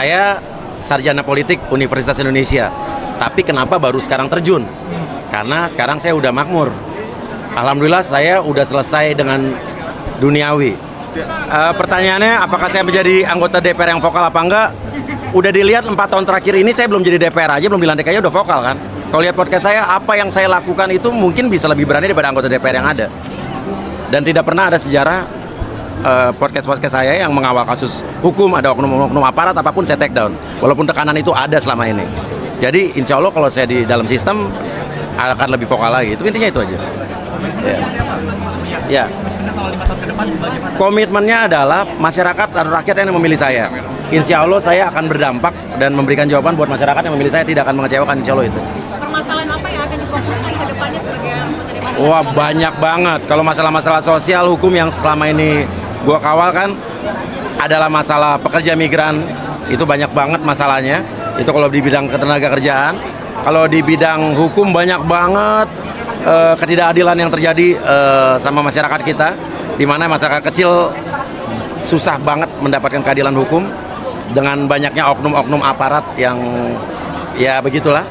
Saya sarjana politik Universitas Indonesia, tapi kenapa baru sekarang terjun? Karena sekarang saya udah makmur. Alhamdulillah saya udah selesai dengan duniawi. Pertanyaannya, apakah saya menjadi anggota DPR yang vokal apa enggak? Udah dilihat 4 tahun terakhir ini saya belum jadi DPR aja, belum dilantik aja udah vokal kan? Kalau lihat podcast saya, apa yang saya lakukan itu mungkin bisa lebih berani daripada anggota DPR yang ada. Dan tidak pernah ada sejarah podcast saya yang mengawal kasus hukum, ada oknum-oknum aparat apapun saya take down, walaupun tekanan itu ada selama ini. Jadi insya Allah kalau saya di dalam sistem akan lebih vokal lagi. Itu intinya itu aja ya. Komitmennya adalah masyarakat atau rakyat yang memilih saya. Insya Allah saya akan berdampak dan memberikan jawaban buat masyarakat yang memilih saya, tidak akan mengecewakan, insya Allah itu. Permasalahan apa yang akan difokuskan ke depannya sebagai anggota DPR? Wah, banyak banget. Kalau masalah-masalah sosial hukum yang selama ini gua kawal kan adalah masalah pekerja migran, itu banyak banget masalahnya. Itu kalau di bidang ketenaga kerjaan. Kalau di bidang hukum banyak banget ketidakadilan yang terjadi sama masyarakat kita, di mana masyarakat kecil susah banget mendapatkan keadilan hukum dengan banyaknya oknum-oknum aparat yang ya begitulah.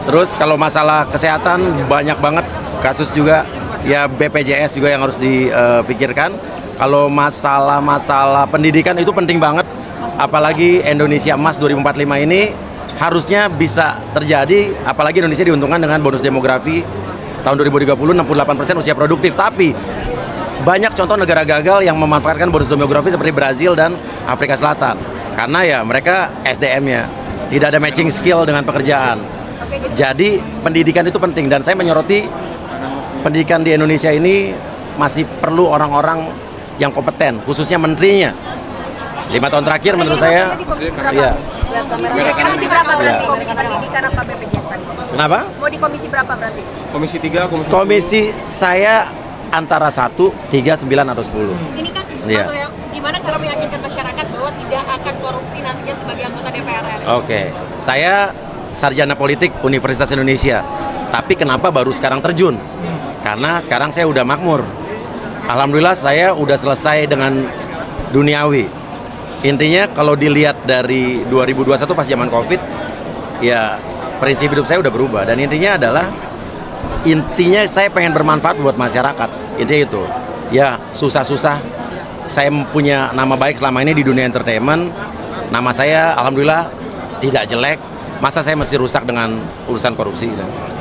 Terus kalau masalah kesehatan banyak banget kasus juga, ya BPJS juga yang harus dipikirkan. Kalau masalah pendidikan itu penting banget, apalagi Indonesia Emas 2045 ini harusnya bisa terjadi, apalagi Indonesia diuntungkan dengan bonus demografi tahun 2030 68% usia produktif. Tapi banyak contoh negara gagal yang memanfaatkan bonus demografi seperti Brazil dan Afrika Selatan, karena ya mereka SDM-nya tidak ada matching skill dengan pekerjaan. Jadi pendidikan itu penting, dan saya menyoroti pendidikan di Indonesia ini masih perlu orang-orang yang kompeten, khususnya menterinya. 5 tahun terakhir menurut saya, iya. Komisi berapa berarti? Komisi pendidikan apa BPJS tadi? Kenapa? Mau di komisi berapa berarti? Komisi 3, Komisi saya antara 1, 3, 9 atau 10. Ini kan Iya. gimana cara meyakinkan masyarakat bahwa tidak akan korupsi nantinya sebagai anggota DPR RI? Oke, saya sarjana politik Universitas Indonesia, tapi kenapa baru sekarang terjun? Karena sekarang saya udah makmur. Alhamdulillah saya udah selesai dengan duniawi. Intinya kalau dilihat dari 2021 pas zaman Covid, ya prinsip hidup saya udah berubah. Dan intinya saya pengen bermanfaat buat masyarakat. Intinya itu. Ya susah-susah saya punya nama baik selama ini di dunia entertainment. Nama saya alhamdulillah tidak jelek. Masa saya mesti rusak dengan urusan korupsi?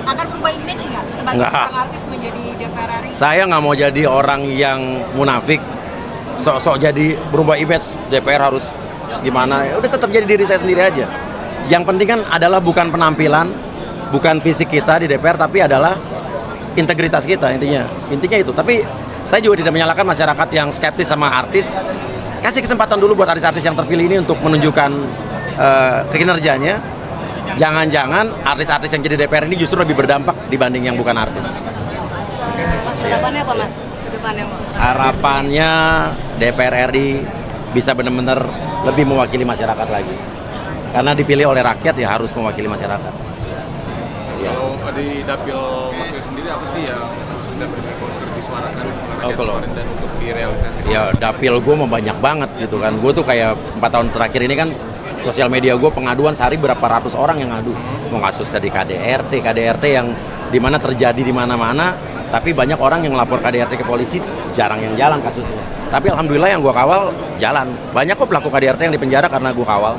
Akan berubah image nggak sebagai Nggak. seorang artis menjadi DPR RI? Saya nggak mau jadi orang yang munafik, sok-sok jadi berubah image DPR harus gimana. Ya udah tetap jadi diri saya sendiri aja. Yang penting kan adalah bukan penampilan, bukan fisik kita di DPR, tapi adalah integritas kita intinya. Intinya itu. Tapi saya juga tidak menyalahkan masyarakat yang skeptis sama artis. Kasih kesempatan dulu buat artis-artis yang terpilih ini untuk menunjukkan kinerjanya. Jangan-jangan artis-artis yang jadi DPR ini justru lebih berdampak dibanding yang bukan artis. Mas, harapannya apa Mas? Kedepannya? Harapannya DPR RI bisa benar-benar lebih mewakili masyarakat lagi. Karena dipilih oleh rakyat ya harus mewakili masyarakat. Ya. Kalau di dapil Mas Yoyo sendiri apa sih yang khusus dapil konser disuarakan oleh rakyat kalau- kemarin dan untuk direalisasikan? Ya dapil gue mau banyak banget gitu kan. Gue tuh kayak 4 tahun terakhir ini kan sosial media gue pengaduan sehari berapa ratus orang yang ngadu. Mau kasus tadi KDRT yang dimana terjadi di mana-mana, tapi banyak orang yang lapor KDRT ke polisi, jarang yang jalan kasusnya. Tapi alhamdulillah yang gue kawal jalan. Banyak kok pelaku KDRT yang dipenjara karena gue kawal.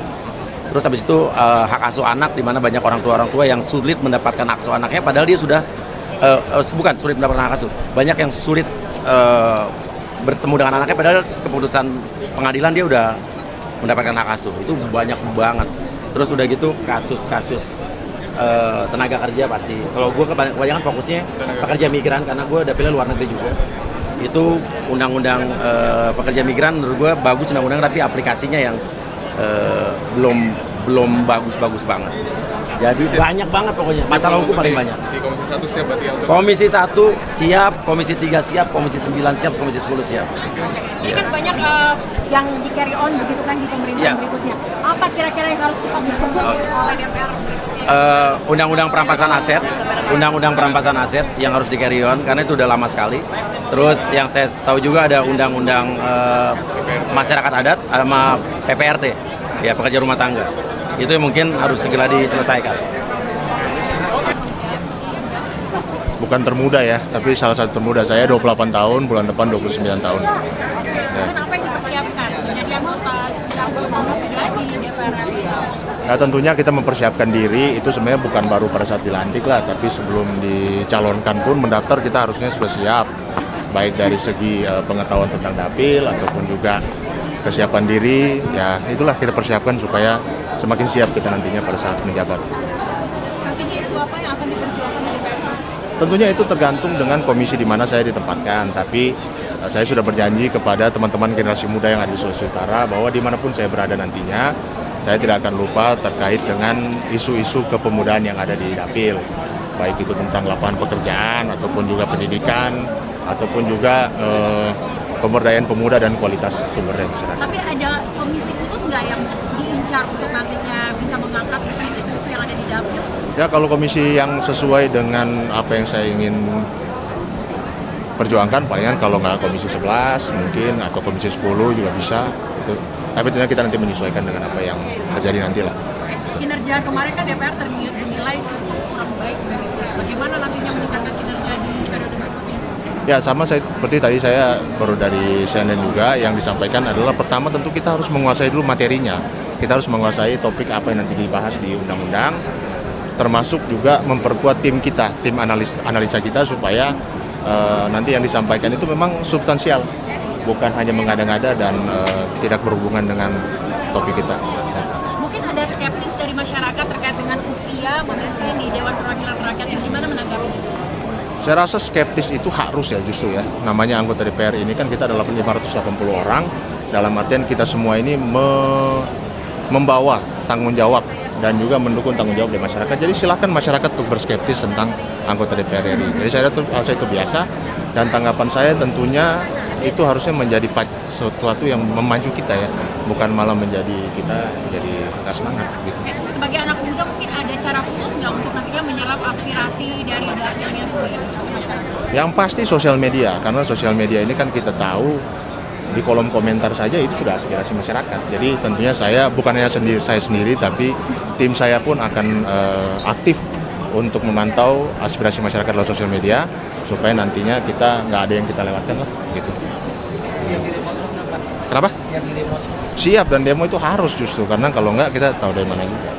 Terus habis itu hak asuh anak, di mana banyak orang tua yang sulit mendapatkan hak asuh anaknya, padahal dia sudah bukan sulit mendapatkan hak asuh. Banyak yang sulit bertemu dengan anaknya, padahal keputusan pengadilan dia udah mendapatkan hak asuh. Itu banyak banget. Terus udah gitu kasus-kasus tenaga kerja pasti. Kalau gue kebanyakan fokusnya pekerja migran, karena gue dapilnya luar negeri juga. Itu undang-undang pekerja migran menurut gue bagus undang-undang, tapi aplikasinya yang belum bagus-bagus banget. Jadi banyak banget pokoknya. Masalah hukum paling banyak. Di Komisi 1 siap berarti ya untuk Komisi 1 siap, Komisi 3 siap, Komisi 9 siap, Komisi 10 siap. Ini kan banyak yang di carry on begitu kan di pemerintahan Iya. berikutnya. Apa kira-kira yang harus kita bertemu oleh DPR berikutnya? Undang-undang perampasan aset yang harus di carry on karena itu udah lama sekali. Terus yang saya tahu juga ada undang-undang masyarakat adat sama PPRT. ya pekerja rumah tangga. Itu yang mungkin harus segera diselesaikan. Bukan termuda ya, tapi salah satu termuda. Saya 28 tahun, bulan depan 29 tahun. Ya. Dan apa yang dipersiapkan menjadi anggota muda di DPR RI? Ya tentunya kita mempersiapkan diri, itu sebenarnya bukan baru pada saat dilantik lah, tapi sebelum dicalonkan pun mendaftar kita harusnya sudah siap. Baik dari segi pengetahuan tentang dapil ataupun juga kesiapan diri, ya itulah kita persiapkan supaya semakin siap kita nantinya pada saat menjabat. Nantinya isu apa yang akan diperjuangkan di DPR? Tentunya itu tergantung dengan komisi di mana saya ditempatkan, tapi saya sudah berjanji kepada teman-teman generasi muda yang ada di Sulawesi Utara bahwa dimanapun saya berada nantinya, saya tidak akan lupa terkait dengan isu-isu kepemudaan yang ada di dapil, baik itu tentang lapangan pekerjaan ataupun juga pendidikan ataupun juga pemberdayaan pemuda dan kualitas sumber daya masyarakat. Tapi ada komisi khusus nggak yang diincar untuk nantinya bisa mengangkat isu-isu yang ada di dapil? Ya kalau komisi yang sesuai dengan apa yang saya ingin perjuangkan, palingan kalau nggak komisi 11 mungkin atau komisi 10 juga bisa itu. Tapi tentunya kita nanti menyesuaikan dengan apa yang terjadi nanti lah. Kinerja kemarin kan DPR dinilai cukup kurang baik begitu. Bagaimana nantinya meningkatkan kinerja di periode berikutnya? Ya sama seperti tadi saya baru dari CNN juga yang disampaikan adalah pertama tentu kita harus menguasai dulu materinya. Kita harus menguasai topik apa yang nanti dibahas di undang-undang, termasuk juga memperkuat tim kita, tim analisa kita supaya nanti yang disampaikan itu memang substansial, bukan hanya mengada-ngada dan tidak berhubungan dengan topik kita. Mungkin ada skeptis dari masyarakat terkait dengan usia memimpin di Dewan Perwakilan Rakyat, yang gimana menanggapi itu? Saya rasa skeptis itu harus ya justru ya. Namanya anggota DPR ini kan kita adalah 580 orang, dalam artian kita semua ini membawa tanggung jawab dan juga mendukung tanggung jawab dari masyarakat. Jadi silakan masyarakat untuk berskeptis tentang anggota DPR RI. Jadi saya rasa itu biasa dan tanggapan saya tentunya itu harusnya menjadi sesuatu yang memacu kita ya, bukan malah menjadi kita jadi nggak semangat gitu. Sebagai anak muda mungkin ada cara khusus nggak untuk nantinya menyerap aspirasi dari dapilnya sendiri? Yang pasti sosial media, karena sosial media ini kan kita tahu di kolom komentar saja itu sudah aspirasi masyarakat. Jadi tentunya saya bukan hanya saya sendiri, tapi tim saya pun akan aktif untuk memantau aspirasi masyarakat lewat sosial media supaya nantinya kita nggak ada yang kita lewatkan lah gitu. Kenapa? Siap dan demo itu harus justru karena kalau nggak kita tahu dari mana juga.